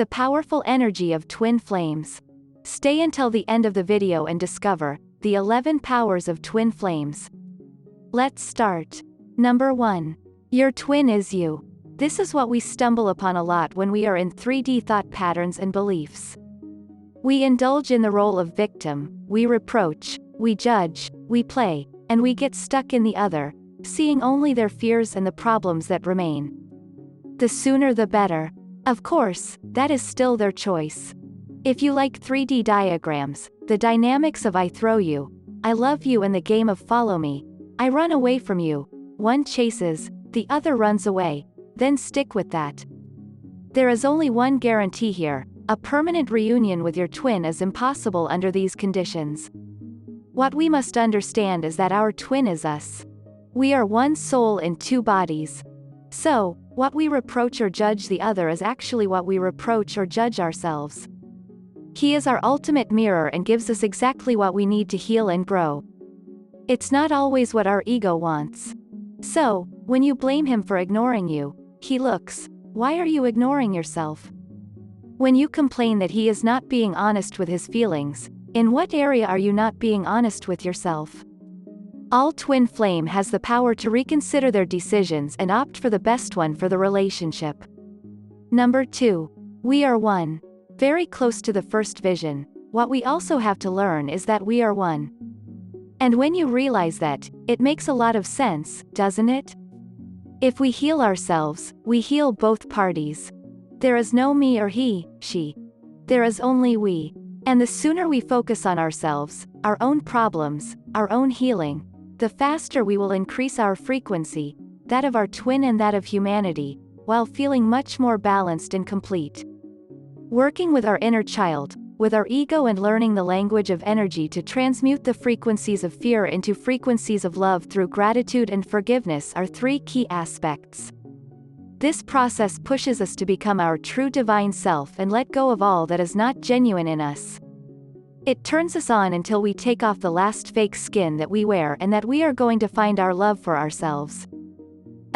The powerful energy of twin flames. Stay until the end of the video and discover the 11 powers of twin flames. Let's start. Number 1. Your twin is you. This is what we stumble upon a lot when we are in 3D thought patterns and beliefs. We indulge in the role of victim, we reproach, we judge, we play, and we get stuck in the other, seeing only their fears and the problems that remain. The sooner the better. Of course, that is still their choice. If you like 3D diagrams, the dynamics of I throw you, I love you and the game of follow me, I run away from you, one chases, the other runs away, then stick with that. There is only one guarantee here, a permanent reunion with your twin is impossible under these conditions. What we must understand is that our twin is us. We are one soul in two bodies. So, what we reproach or judge the other is actually what we reproach or judge ourselves. He is our ultimate mirror and gives us exactly what we need to heal and grow. It's not always what our ego wants. So, when you blame him for ignoring you, he looks, why are you ignoring yourself? When you complain that he is not being honest with his feelings, in what area are you not being honest with yourself? All twin flame has the power to reconsider their decisions and opt for the best one for the relationship. Number 2. We are one. Very close to the first vision, what we also have to learn is that we are one. And when you realize that, it makes a lot of sense, doesn't it? If we heal ourselves, we heal both parties. There is no me or he, she. There is only we. And the sooner we focus on ourselves, our own problems, our own healing, the faster we will increase our frequency, that of our twin and that of humanity, while feeling much more balanced and complete. Working with our inner child, with our ego and learning the language of energy to transmute the frequencies of fear into frequencies of love through gratitude and forgiveness are 3 key aspects. This process pushes us to become our true divine self and let go of all that is not genuine in us. It turns us on until we take off the last fake skin that we wear and that we are going to find our love for ourselves.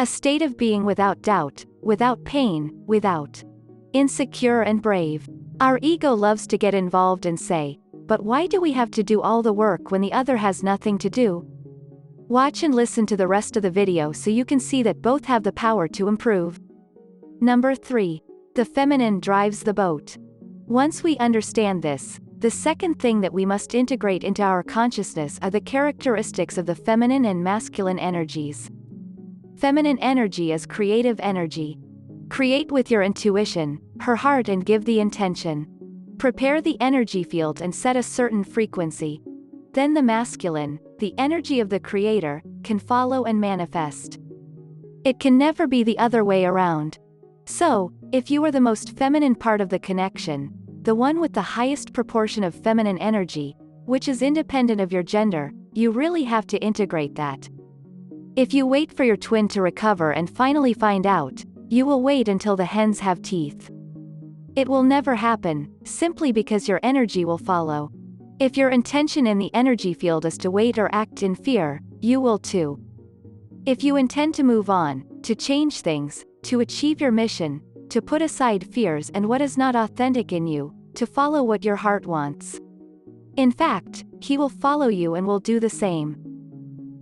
A state of being without doubt, without pain, without insecure and brave. Our ego loves to get involved and say, but why do we have to do all the work when the other has nothing to do? Watch and listen to the rest of the video so you can see that both have the power to improve. Number 3. The feminine drives the boat. Once we understand this, the second thing that we must integrate into our consciousness are the characteristics of the feminine and masculine energies. Feminine energy is creative energy. Create with your intuition, her heart, and give the intention. Prepare the energy field and set a certain frequency. Then the masculine, the energy of the creator, can follow and manifest. It can never be the other way around. So, if you are the most feminine part of the connection, the one with the highest proportion of feminine energy, which is independent of your gender, you really have to integrate that. If you wait for your twin to recover and finally find out, you will wait until the hens have teeth. It will never happen, simply because your energy will follow. If your intention in the energy field is to wait or act in fear, you will too. If you intend to move on, to change things, to achieve your mission, to put aside fears and what is not authentic in you, to follow what your heart wants. In fact, he will follow you and will do the same.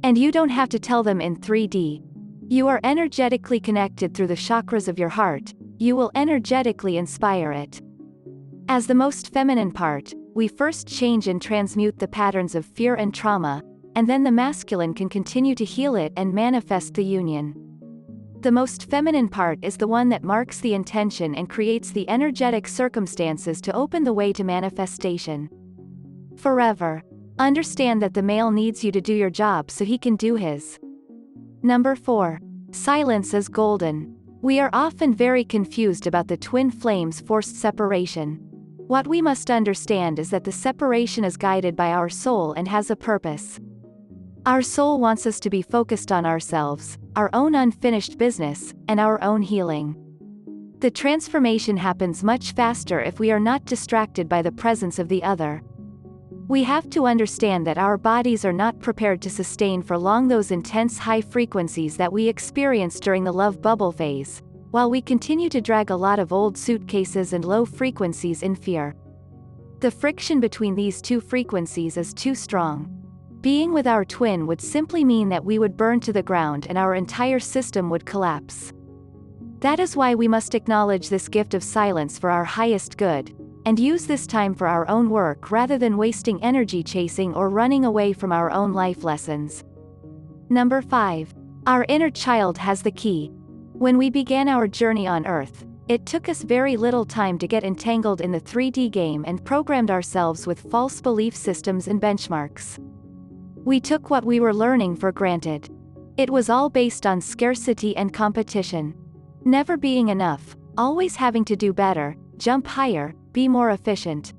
And you don't have to tell them in 3D. You are energetically connected through the chakras of your heart, you will energetically inspire it. As the most feminine part, we first change and transmute the patterns of fear and trauma, and then the masculine can continue to heal it and manifest the union. The most feminine part is the one that marks the intention and creates the energetic circumstances to open the way to manifestation. Forever. Understand that the male needs you to do your job so he can do his. Number 4. Silence is golden. We are often very confused about the twin flames' forced separation. What we must understand is that the separation is guided by our soul and has a purpose. Our soul wants us to be focused on ourselves, our own unfinished business, and our own healing. The transformation happens much faster if we are not distracted by the presence of the other. We have to understand that our bodies are not prepared to sustain for long those intense high frequencies that we experience during the love bubble phase, while we continue to drag a lot of old suitcases and low frequencies in fear. The friction between these two frequencies is too strong. Being with our twin would simply mean that we would burn to the ground and our entire system would collapse. That is why we must acknowledge this gift of silence for our highest good, and use this time for our own work rather than wasting energy chasing or running away from our own life lessons. Number 5. Our inner child has the key. When we began our journey on Earth, it took us very little time to get entangled in the 3D game and programmed ourselves with false belief systems and benchmarks. We took what we were learning for granted. It was all based on scarcity and competition. Never being enough, always having to do better, jump higher, be more efficient.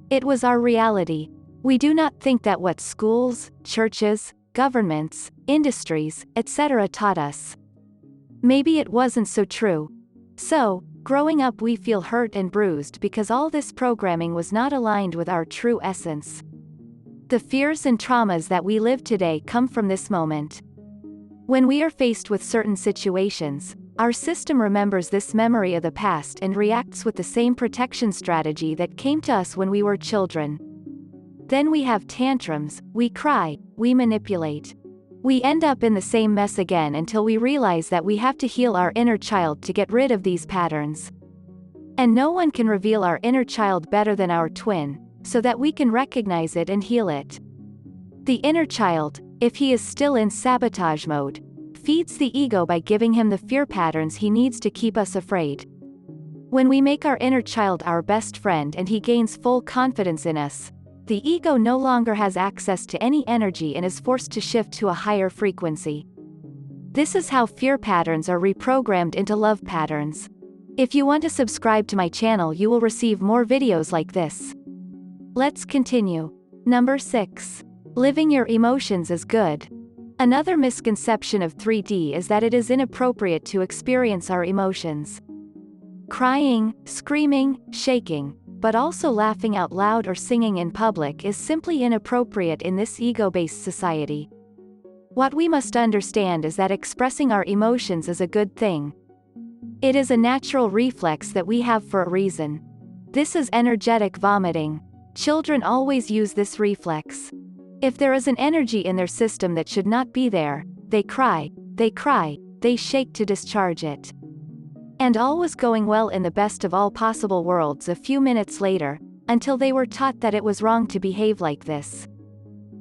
It was our reality. We do not think that what schools, churches, governments, industries, etc. taught us. Maybe it wasn't so true. So, growing up we feel hurt and bruised because all this programming was not aligned with our true essence. The fears and traumas that we live today come from this moment. When we are faced with certain situations, our system remembers this memory of the past and reacts with the same protection strategy that came to us when we were children. Then we have tantrums, we cry, we manipulate. We end up in the same mess again until we realize that we have to heal our inner child to get rid of these patterns. And no one can reveal our inner child better than our twin, so that we can recognize it and heal it. The inner child, if he is still in sabotage mode, feeds the ego by giving him the fear patterns he needs to keep us afraid. When we make our inner child our best friend and he gains full confidence in us, the ego no longer has access to any energy and is forced to shift to a higher frequency. This is how fear patterns are reprogrammed into love patterns. If you want to subscribe to my channel, you will receive more videos like this. Let's continue. Number 6. Living your emotions is good. Another misconception of 3D is that it is inappropriate to experience our emotions. Crying, screaming, shaking, but also laughing out loud or singing in public is simply inappropriate in this ego-based society. What we must understand is that expressing our emotions is a good thing. It is a natural reflex that we have for a reason. This is energetic vomiting. Children always use this reflex. If there is an energy in their system that should not be there, they cry, they shake to discharge it. And all was going well in the best of all possible worlds a few minutes later, until they were taught that it was wrong to behave like this.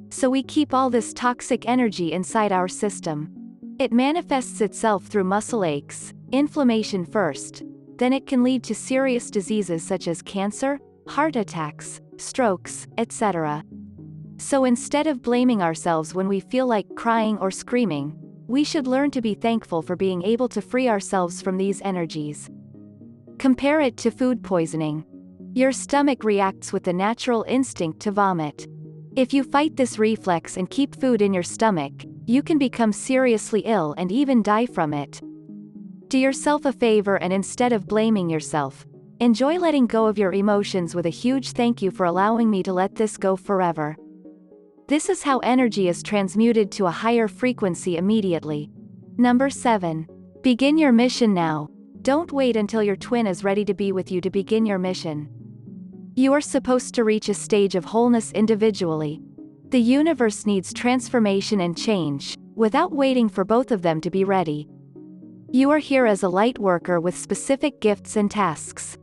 So we keep all this toxic energy inside our system. It manifests itself through muscle aches, inflammation first, then it can lead to serious diseases such as cancer, heart attacks, strokes, etc. So instead of blaming ourselves when we feel like crying or screaming, we should learn to be thankful for being able to free ourselves from these energies. Compare it to food poisoning. Your stomach reacts with the natural instinct to vomit. If you fight this reflex and keep food in your stomach, you can become seriously ill and even die from it. Do yourself a favor and instead of blaming yourself, enjoy letting go of your emotions with a huge thank you for allowing me to let this go forever. This is how energy is transmuted to a higher frequency immediately. Number 7. Begin your mission now. Don't wait until your twin is ready to be with you to begin your mission. You are supposed to reach a stage of wholeness individually. The universe needs transformation and change, without waiting for both of them to be ready. You are here as a light worker with specific gifts and tasks.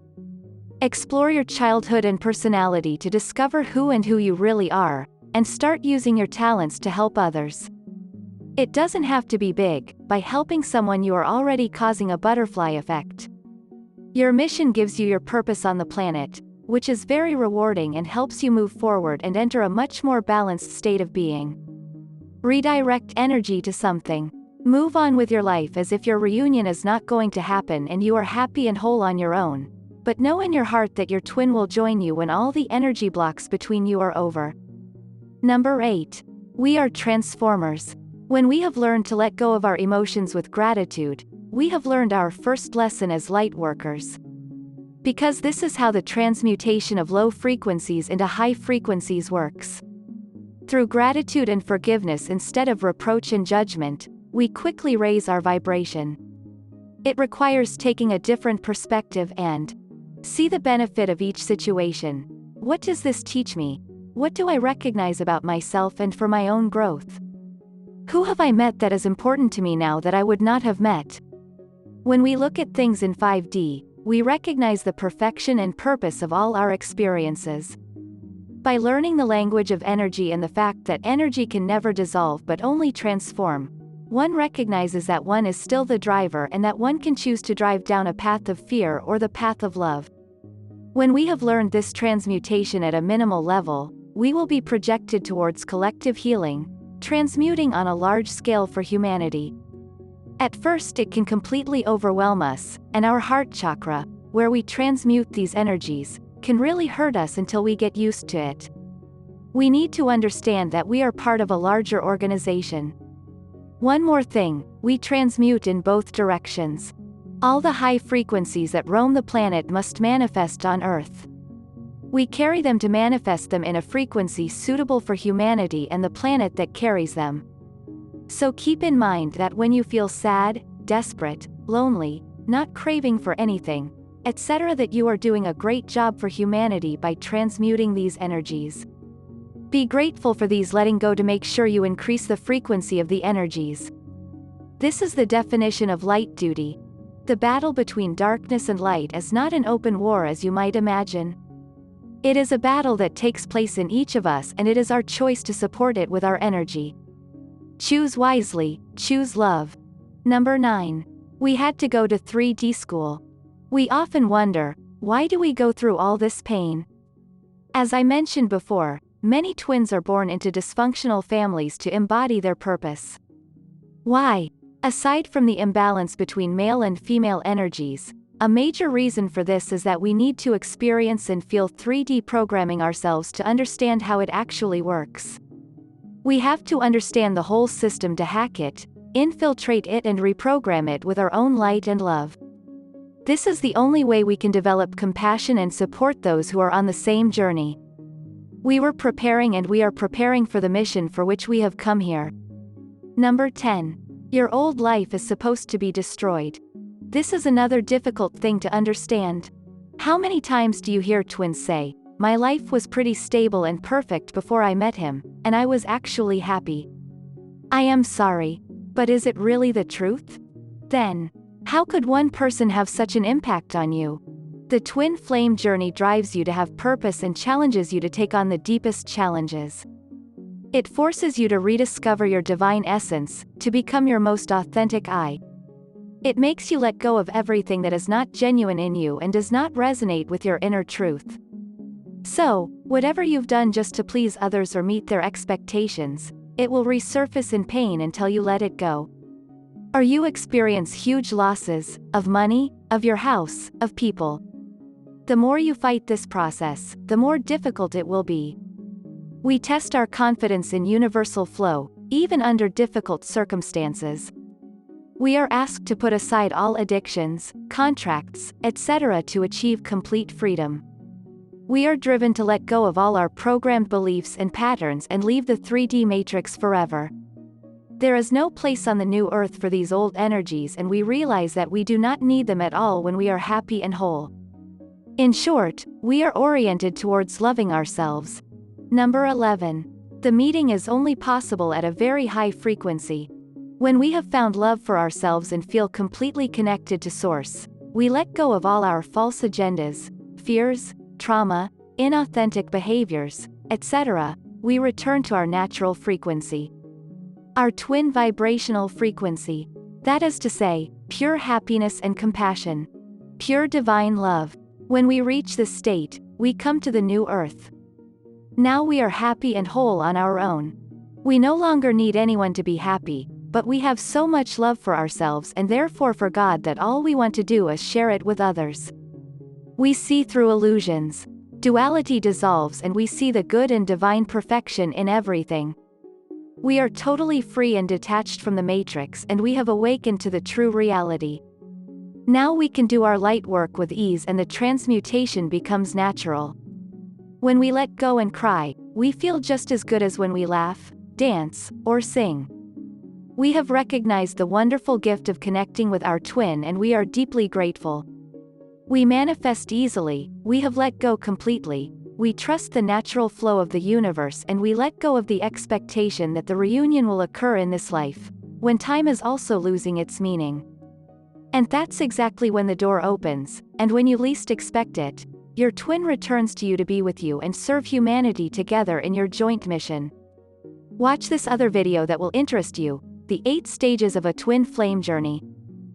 Explore your childhood and personality to discover who you really are, and start using your talents to help others. It doesn't have to be big. By helping someone you are already causing a butterfly effect. Your mission gives you your purpose on the planet, which is very rewarding and helps you move forward and enter a much more balanced state of being. Redirect energy to something. Move on with your life as if your reunion is not going to happen and you are happy and whole on your own, but know in your heart that your twin will join you when all the energy blocks between you are over. Number 8. We are transformers. When we have learned to let go of our emotions with gratitude, we have learned our first lesson as light workers. Because this is how the transmutation of low frequencies into high frequencies works. Through gratitude and forgiveness instead of reproach and judgment, we quickly raise our vibration. It requires taking a different perspective and see the benefit of each situation. What does this teach me? What do I recognize about myself and for my own growth? Who have I met that is important to me now that I would not have met? When we look at things in 5D, we recognize the perfection and purpose of all our experiences. By learning the language of energy and the fact that energy can never dissolve but only transform, one recognizes that one is still the driver and that one can choose to drive down a path of fear or the path of love. When we have learned this transmutation at a minimal level, we will be projected towards collective healing, transmuting on a large scale for humanity. At first it can completely overwhelm us, and our heart chakra, where we transmute these energies, can really hurt us until we get used to it. We need to understand that we are part of a larger organization. One more thing, we transmute in both directions. All the high frequencies that roam the planet must manifest on Earth. We carry them to manifest them in a frequency suitable for humanity and the planet that carries them. So keep in mind that when you feel sad, desperate, lonely, not craving for anything, etc., that you are doing a great job for humanity by transmuting these energies. Be grateful for these letting go to make sure you increase the frequency of the energies. This is the definition of light duty. The battle between darkness and light is not an open war as you might imagine. It is a battle that takes place in each of us, and it is our choice to support it with our energy. Choose wisely, choose love. Number 9. We had to go to 3D school. We often wonder, why do we go through all this pain? As I mentioned before, many twins are born into dysfunctional families to embody their purpose. Why? Aside from the imbalance between male and female energies, a major reason for this is that we need to experience and feel 3D programming ourselves to understand how it actually works. We have to understand the whole system to hack it, infiltrate it and reprogram it with our own light and love. This is the only way we can develop compassion and support those who are on the same journey. We were preparing and we are preparing for the mission for which we have come here. Number 10. Your old life is supposed to be destroyed. This is another difficult thing to understand. How many times do you hear twins say, "My life was pretty stable and perfect before I met him, and I was actually happy"? I am sorry, but is it really the truth? Then, how could one person have such an impact on you? The twin flame journey drives you to have purpose and challenges you to take on the deepest challenges. It forces you to rediscover your divine essence, to become your most authentic I. It makes you let go of everything that is not genuine in you and does not resonate with your inner truth. So, whatever you've done just to please others or meet their expectations, it will resurface in pain until you let it go. Or you experience huge losses, of money, of your house, of people. The more you fight this process, the more difficult it will be. We test our confidence in universal flow, even under difficult circumstances. We are asked to put aside all addictions, contracts, etc. to achieve complete freedom. We are driven to let go of all our programmed beliefs and patterns and leave the 3D matrix forever. There is no place on the new earth for these old energies, and we realize that we do not need them at all when we are happy and whole. In short, we are oriented towards loving ourselves. Number 11. The meeting is only possible at a very high frequency. When we have found love for ourselves and feel completely connected to Source, we let go of all our false agendas, fears, trauma, inauthentic behaviors, etc. We return to our natural frequency. Our twin vibrational frequency. That is to say, pure happiness and compassion. Pure divine love. When we reach this state, we come to the new earth. Now we are happy and whole on our own. We no longer need anyone to be happy, but we have so much love for ourselves and therefore for God that all we want to do is share it with others. We see through illusions. Duality dissolves and we see the good and divine perfection in everything. We are totally free and detached from the matrix, and we have awakened to the true reality. Now we can do our light work with ease and the transmutation becomes natural. When we let go and cry, we feel just as good as when we laugh, dance, or sing. We have recognized the wonderful gift of connecting with our twin and we are deeply grateful. We manifest easily, we have let go completely, we trust the natural flow of the universe and we let go of the expectation that the reunion will occur in this life, when time is also losing its meaning. And that's exactly when the door opens, and when you least expect it, your twin returns to you to be with you and serve humanity together in your joint mission. Watch this other video that will interest you, the 8 stages of a twin flame journey.